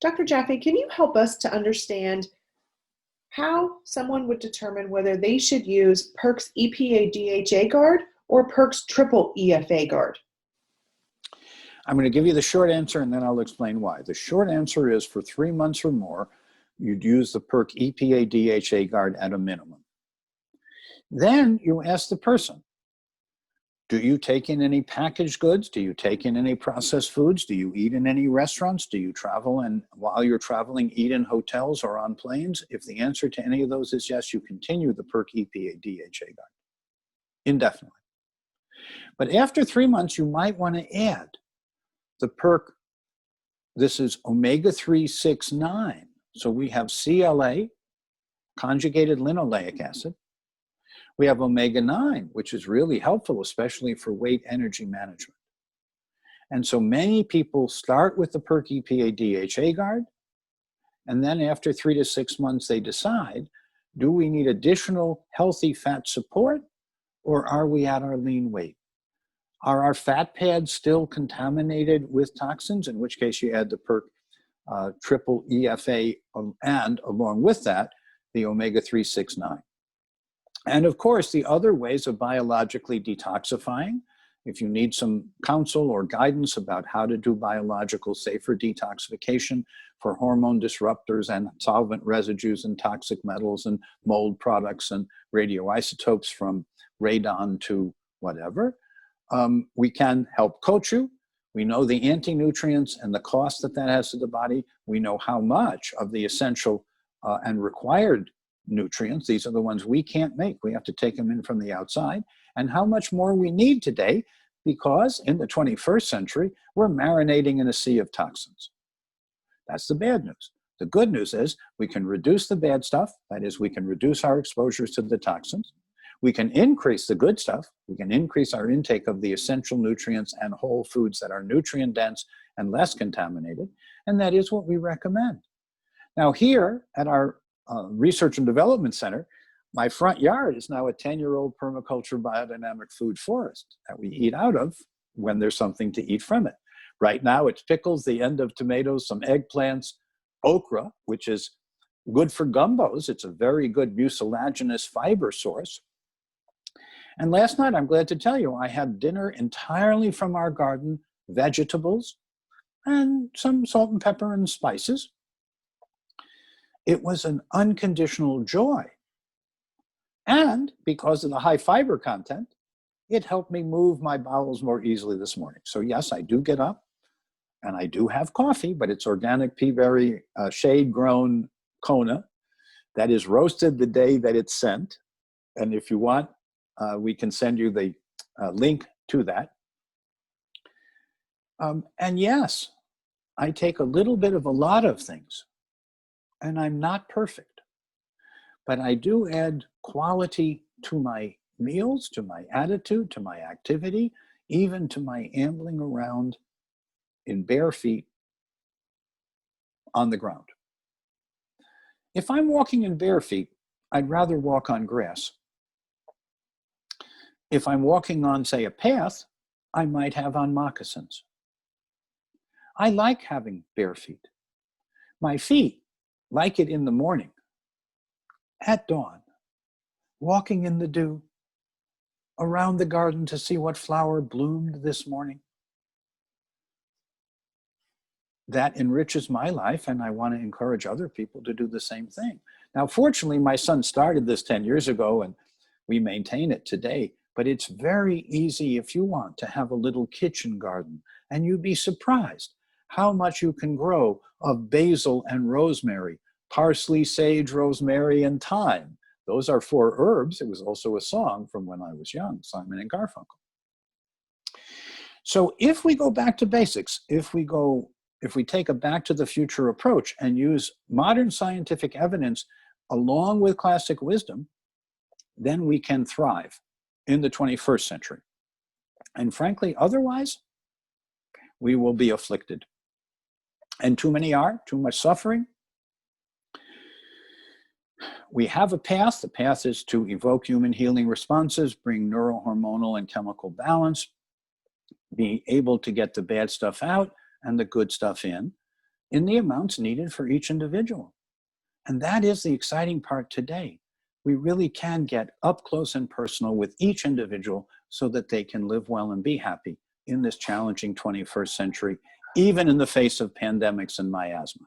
Dr. Jaffe, can you help us to understand how someone would determine whether they should use PERQUE's EPA DHA Guard or PERQUE's Triple EFA Guard? I'm going to give you the short answer and then I'll explain why. The short answer is for 3 months or more, you'd use the PERQUE EPA DHA Guard at a minimum. Then you ask the person, do you take in any packaged goods? Do you take in any processed foods? Do you eat in any restaurants? Do you travel and while you're traveling, eat in hotels or on planes? If the answer to any of those is yes, you continue the PERQUE EPA DHA Guard indefinitely. But after 3 months, you might want to add the PERQUE, this is omega-3, 6, 9. So we have CLA, conjugated linoleic acid. We have omega-9, which is really helpful, especially for weight energy management. And so many people start with the PERQUE EPA DHA Guard, and then after 3 to 6 months, they decide, do we need additional healthy fat support, or are we at our lean weight? Are our fat pads still contaminated with toxins, in which case you add the PERQUE Triple EFA, and along with that, the omega-3, 6, 9. And of course, the other ways of biologically detoxifying, if you need some counsel or guidance about how to do biological safer detoxification for hormone disruptors and solvent residues and toxic metals and mold products and radioisotopes from radon to whatever, we can help coach you. We know the anti-nutrients and the cost that that has to the body. We know how much of the essential and required nutrients, these are the ones we can't make. We have to take them in from the outside, and how much more we need today, because in the 21st century, we're marinating in a sea of toxins. That's the bad news. The good news is we can reduce the bad stuff. That is, we can reduce our exposures to the toxins. We can increase the good stuff. We can increase our intake of the essential nutrients and whole foods that are nutrient dense and less contaminated. And that is what we recommend. Now here at our Research and Development Center, my front yard is now a 10-year-old permaculture biodynamic food forest that we eat out of when there's something to eat from it. Right now it's pickles, the end of tomatoes, some eggplants, okra, which is good for gumbos. It's a very good mucilaginous fiber source. And last night, I'm glad to tell you, I had dinner entirely from our garden, vegetables, and some salt and pepper and spices. It was an unconditional joy. And because of the high fiber content, it helped me move my bowels more easily this morning. So yes, I do get up and I do have coffee, but it's organic peaberry shade-grown Kona that is roasted the day that it's sent. And if you want, we can send you the link to that. And yes, I take a little bit of a lot of things. And I'm not perfect, but I do add quality to my meals, to my attitude, to my activity, even to my ambling around in bare feet on the ground. If I'm walking in bare feet, I'd rather walk on grass. If I'm walking on, say, a path, I might have on moccasins. I like having bare feet. My feet like it in the morning, at dawn, walking in the dew, around the garden to see what flower bloomed this morning. That enriches my life, and I want to encourage other people to do the same thing. Now, fortunately, my son started this 10 years ago, and we maintain it today, but it's very easy if you want to have a little kitchen garden, and you'd be surprised how much you can grow of basil and rosemary, parsley, sage, rosemary, and thyme. Those are 4 herbs. It was also a song from when I was young, Simon and Garfunkel. So if we go back to basics, if we take a back to the future approach and use modern scientific evidence along with classic wisdom, then we can thrive in the 21st century. And frankly, otherwise, we will be afflicted. And too many are, too much suffering. We have a path. The path is to evoke human healing responses, bring neurohormonal and chemical balance, be able to get the bad stuff out and the good stuff in. in the amounts needed for each individual. And that is the exciting part today. We really can get up close and personal with each individual so that they can live well and be happy in this challenging 21st century, even in the face of pandemics and miasma.